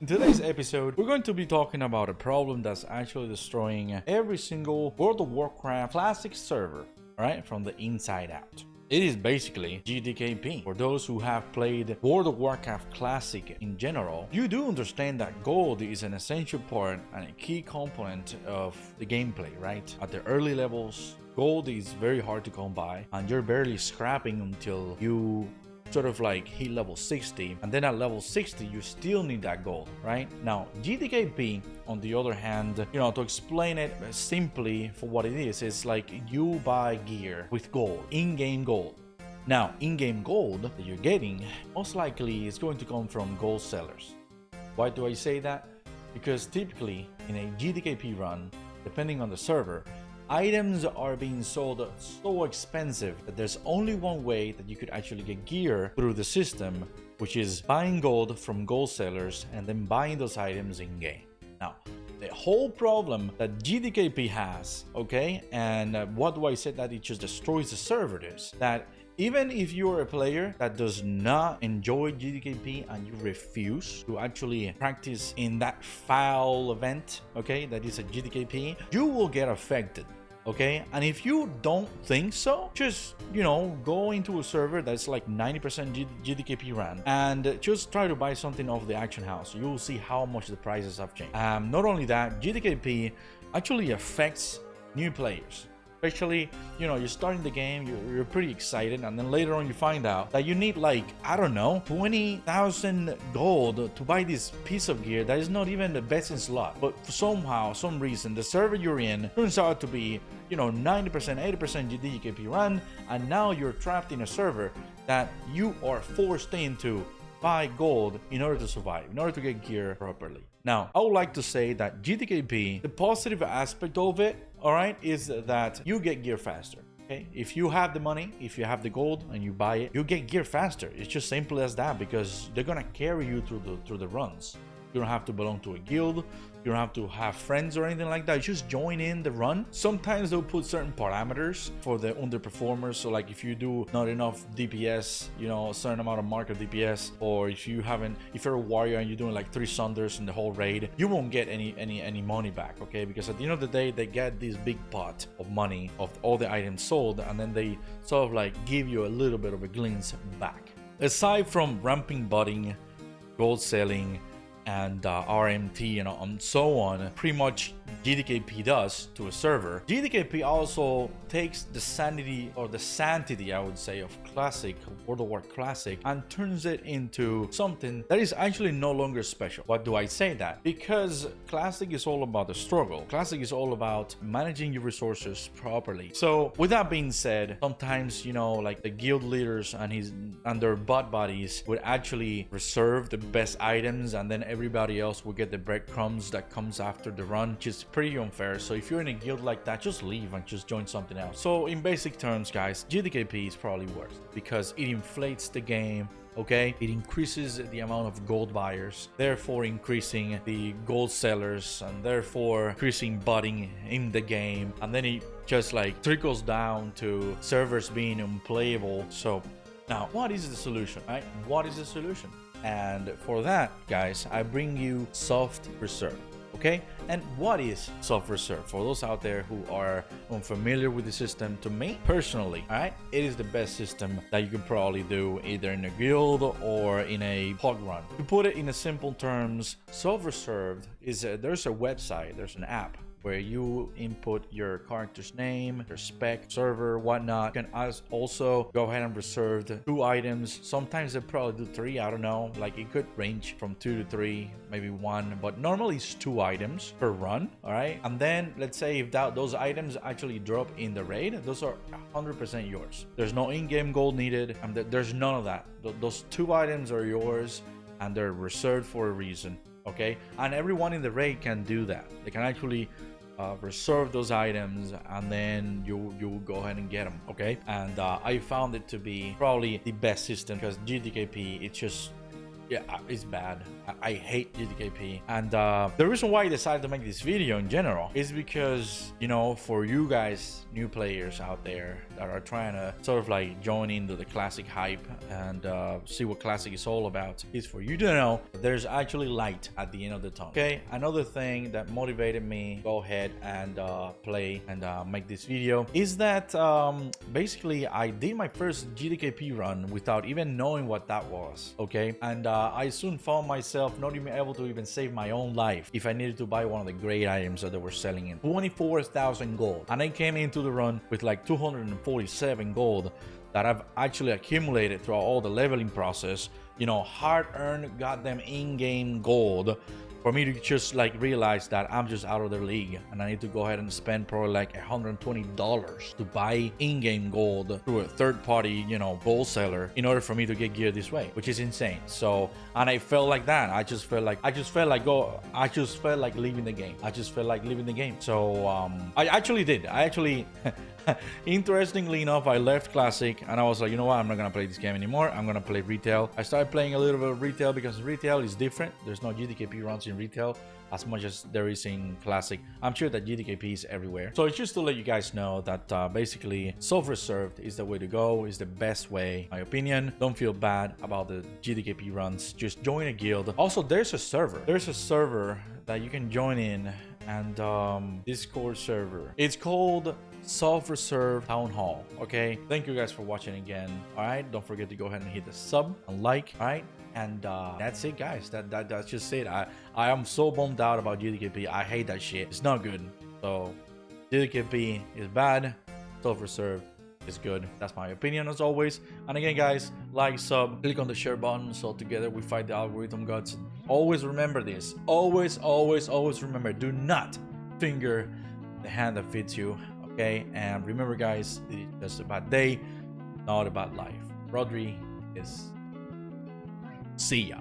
In today's episode, we're going to be talking about a problem that's actually destroying every single World of Warcraft Classic server, right, from the inside out. It is basically GDKP. For those who have played World of Warcraft Classic in general, you do understand that gold is an essential part and a key component of the gameplay, right? At the early levels, gold is very hard to come by, and you're barely scrapping until you sort of like hit level 60, and then at level 60 you still need that gold, right? Now GDKP, on the other hand, to explain it simply for what it is, it's like you buy gear with gold, in-game gold. Now in-game gold that you're getting most likely is going to come from gold sellers. Why do I say that? Because typically in a GDKP run, depending on the server, items are being sold so expensive that there's only one way that you could actually get gear through the system, which is buying gold from gold sellers and then buying those items in game. Now, the whole problem that GDKP has, okay, and what do I say that it just destroys the server is that even if you're a player that does not enjoy GDKP and you refuse to actually practice in that foul event, okay, that is a GDKP, you will get affected. Okay, and if you don't think so, just go into a server that's like 90% GDKP ran and just try to buy something off the action house. You'll see how much the prices have changed. Not only that, GDKP actually affects new players. Especially, you're starting the game, you're pretty excited, and then later on you find out that you need like, I don't know, 20,000 gold to buy this piece of gear that is not even the best in slot. But for somehow, some reason, the server you're in turns out to be, 90%, 80% GDKP run, and now you're trapped in a server that you are forced into buy gold in order to survive, in order to get gear properly. Now, I would like to say that GDKP, the positive aspect of it, all right, is that you get gear faster. Okay, if you have the money, if you have the gold and you buy it, you get gear faster. It's just simple as that, because they're gonna carry you through the runs. You don't have to belong to a guild. You don't have to have friends or anything like that. You just join in the run. Sometimes they'll put certain parameters for the underperformers. So like if you do not enough DPS, a certain amount of market DPS, or if you're a warrior and you're doing like 3 sunders in the whole raid, you won't get any money back, okay? Because at the end of the day, they get this big pot of money of all the items sold, and then they sort of like give you a little bit of a glimpse back. Aside from ramping botting, gold selling, and RMT and so on, pretty much GDKP does to a server. GDKP also takes the sanity, or the sanctity, I would say, of Classic, World of Warcraft Classic, and turns it into something that is actually no longer special. Why do I say that? Because Classic is all about the struggle. Classic is all about managing your resources properly. So with that being said, sometimes, like the guild leaders and their bot buddies would actually reserve the best items, and then everybody else will get the breadcrumbs that comes after the run, which is pretty unfair. So if you're in a guild like that, just leave and just join something else. So in basic terms, guys, GDKP is probably worse because it inflates the game. Okay, it increases the amount of gold buyers, therefore increasing the gold sellers, and therefore increasing botting in the game, and then it just like trickles down to servers being unplayable. So now, what is the solution, right? What is the solution? And for that, guys, I bring you Soft Reserve. Okay, and what is Soft Reserve? For those out there who are unfamiliar with the system, to me personally, all right, it is the best system that you can probably do either in a guild or in a pug run. To put it in a simple terms, Soft Reserve is there's a website, there's an app where you input your character's name, your spec, server, whatnot. You can also go ahead and reserve 2 items. Sometimes they probably do 3, I don't know. Like it could range from 2 to 3, maybe 1, but normally it's 2 items per run, all right? And then let's say if those items actually drop in the raid, those are 100% yours. There's no in-game gold needed, and there's none of that. Those 2 items are yours, and they're reserved for a reason, okay? And everyone in the raid can do that. They can actually reserve those items, and then you go ahead and get them, okay? And I found it to be probably the best system, because GDKP, it's just Yeah, it's bad. I hate GDKP. And the reason why I decided to make this video in general is because, you know, for you guys, new players out there that are trying to sort of like join into the classic hype and see what classic is all about, is for you to know that there's actually light at the end of the tunnel. Okay, another thing that motivated me go ahead and play and make this video is that basically I did my first GDKP run without even knowing what that was. Okay, and I soon found myself not even able to even save my own life if I needed to buy one of the great items that they were selling in 24,000 gold, and I came into the run with like 247 gold that I've actually accumulated throughout all the leveling process, you know, hard-earned goddamn in-game gold, for me to just like realize that I'm just out of their league and I need to go ahead and spend probably like $120 to buy in-game gold through a third-party, you know, gold seller in order for me to get gear this way, which is insane. So, and I felt like that. I just felt like leaving the game. I just felt like leaving the game. So I actually did. Interestingly enough, I left Classic and I was like, you know what, I'm not gonna play this game anymore. I'm gonna play retail. I started playing a little bit of retail because retail is different. There's no GDKP runs in retail as much as there is in Classic. I'm sure that GDKP is everywhere. So it's just to let you guys know that basically self-reserved is the way to go, is the best way, my opinion. Don't feel bad about the GDKP runs. Just join a guild. Also, there's a server. There's a server that you can join in, and Discord server. It's called Self-Reserve Town Hall. Okay, thank you guys for watching again. All right, don't forget to go ahead and hit the sub and like. All right, and that's it, guys. That's just it. I am so bummed out about GDKP. I hate that shit. It's not good. So GDKP is bad. Self-reserve is good. That's my opinion as always. And again, guys, like, sub, click on the share button so together we fight the algorithm gods. Always remember this. Always remember, do not finger the hand that fits you. Okay, and remember, guys, it's just a bad day, not a bad life. Rodri is. See ya.